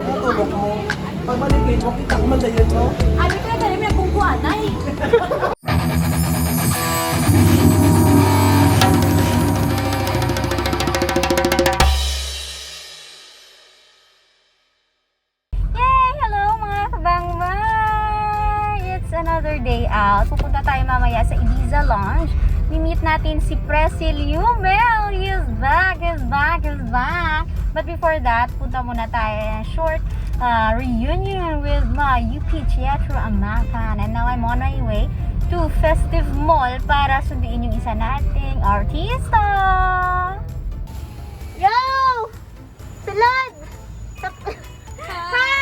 Natulog mo. Pag maligid mo, kita ko mandayan mo. Abi ka na may akong buwanay. Yay! Hello mga kabangbang! It's another day out. Pupunta tayo mamaya sa IBIZA Lounge. Mi-meet natin si Presil Yumel. He's back, he's back, he's back. But before that, punta muna tayo ng short reunion with my UP Teatro Amakan. And now I'm on my way to Festive Mall para sunduin yung isa nating artista. Yo! Silad! Hi!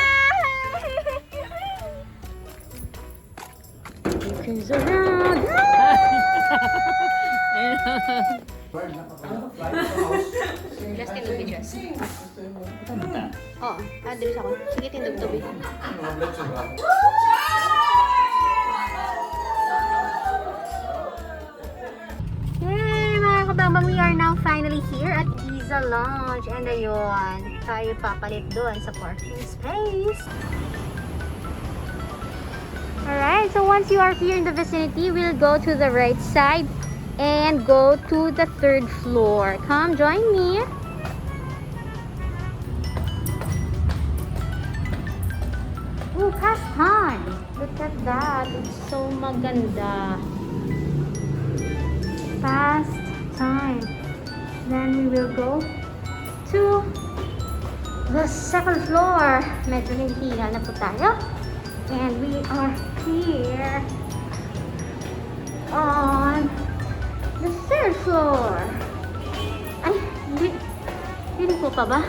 Because around Justin Lubigas. Oo, andres ako. Sige, tindog-tubi. Yay, mga kabangbang, we are now finally here at IBIZA Lounge. And ayun, tayo papalit doon sa parking space. Alright, so once you are here in the vicinity, we'll go to the right side and go to the 3rd floor. Come join me. Oh, past time. Look at that. It's so maganda. Past time. Then we will go to the 2nd floor. Medyo nahihiya na po tayo. And we are here on the 3rd floor. Ay, hindi ko pa ba?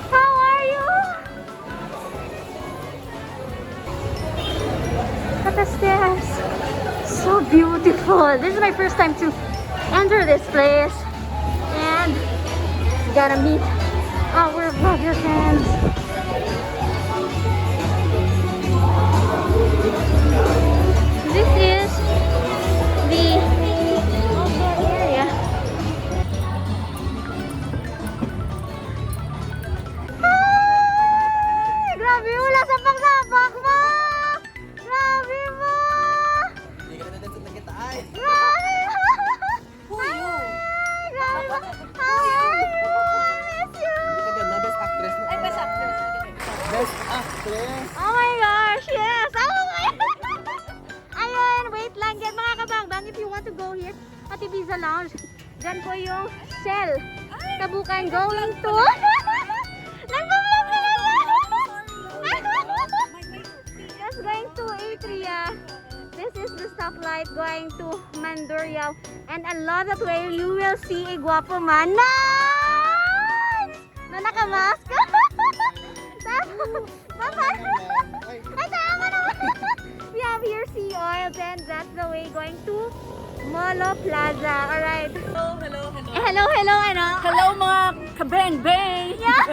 How are you? At the stairs. So beautiful. This is my first time to enter this place. And gotta meet our vlogger friends. This is the outdoor area. Ay! Grabe, wala sa pagsapak mo! Grabe mo! Hindi ka na nagkita ay. Grabe mo! Ay! Grabe mo! How are you? I miss you! Maganda, best actress mo. Ay, best actress. Best actress. Oh my gosh, yes! Oh my Ayun, wait lang yan mga kabangbang. If you want to go here at IBIZA Lounge, dyan po yung Shell. Kabukan going to... Nagpa-vlog na lang! Just going to Atria. This is the stoplight going to Mandurriao. And along that way, you will see a guwapo man. Nice! Na nakamask. Ay, tama naman. We have here sea oil, then that's the way going to Molo Plaza. Alright. Hello, hello, hello. Hello, ano? Hello mga kabangbang! Yeah.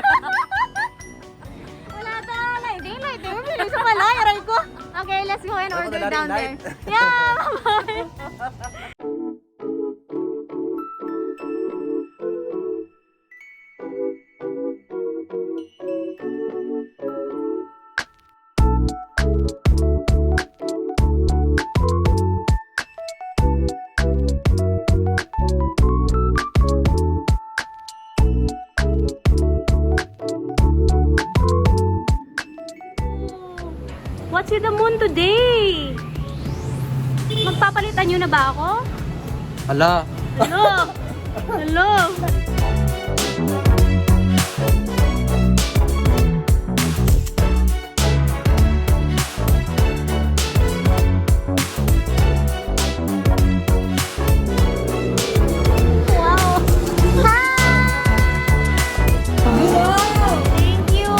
Wala ta, lighting. Bilis ang malay, aray ko. Okay, let's go and order down there. Yeah, bye. What's with the moon today? Magpapalitan nyo na ba ako? Hala. Hello? Hello? Wow! Hi! Thank you!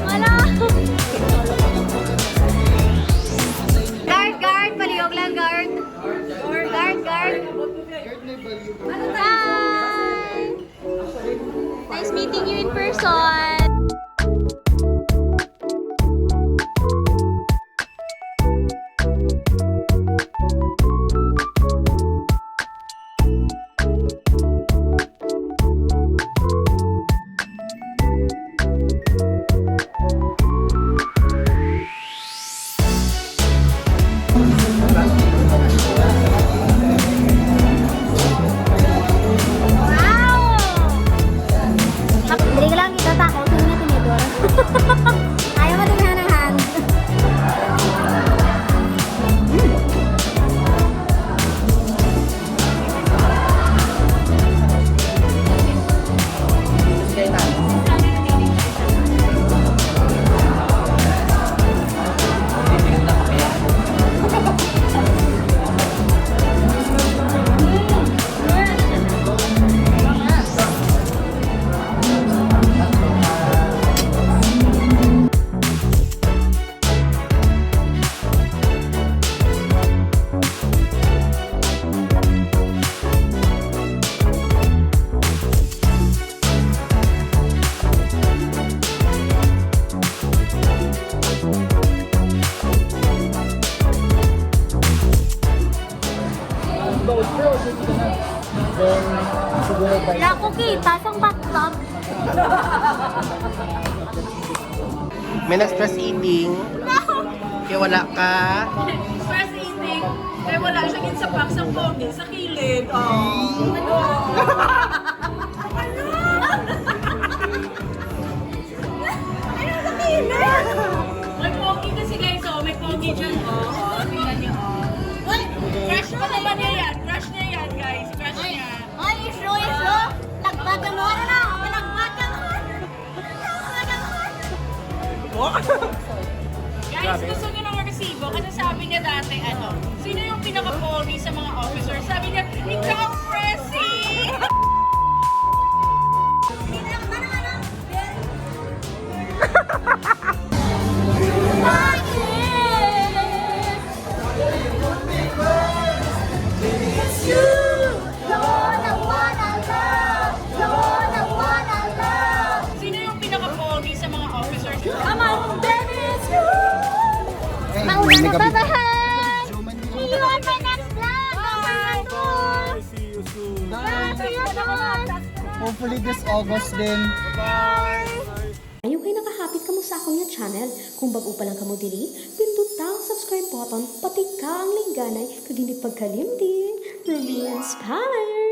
Wala! Nice meeting you in person. Dali ka lang ito, takaw. Tingin na tinidor. Ayaw mo tingnan ng hand. Wala ko kita sa backlog. May nag-stress eating. Kaya wala ka. First eating, kaya wala siya sa box ng pogi sa kilid. Oh. Ano sa kilid? May pogi kasi guys, oh. May pogi dyan, oh. Oh, tingnan niyo, oh. Crush pa naman niya yan. Crush niya yan, guys. Crush niya. Ay, islo. Lagbata mo. Ano na? Malagbata mo. Guys, gusto niyo ng resibo kasi sabi niya dati, sino yung pinaka-pogi sa mga officers? Sabi niya, ikaw, Presi! Sino yung pinaka-pogi sa mga officers? Mauna na, babahan! See you on my next vlog! Bye! See you soon. See you soon! Hopefully this August din. Ayaw kayo nakahapit kamo sa akong yung channel. Kung bago pa lang kamo diri, pindot ang subscribe button, pati ka ang lingganay, kag hindi pagkalimtin. Rubeinspired!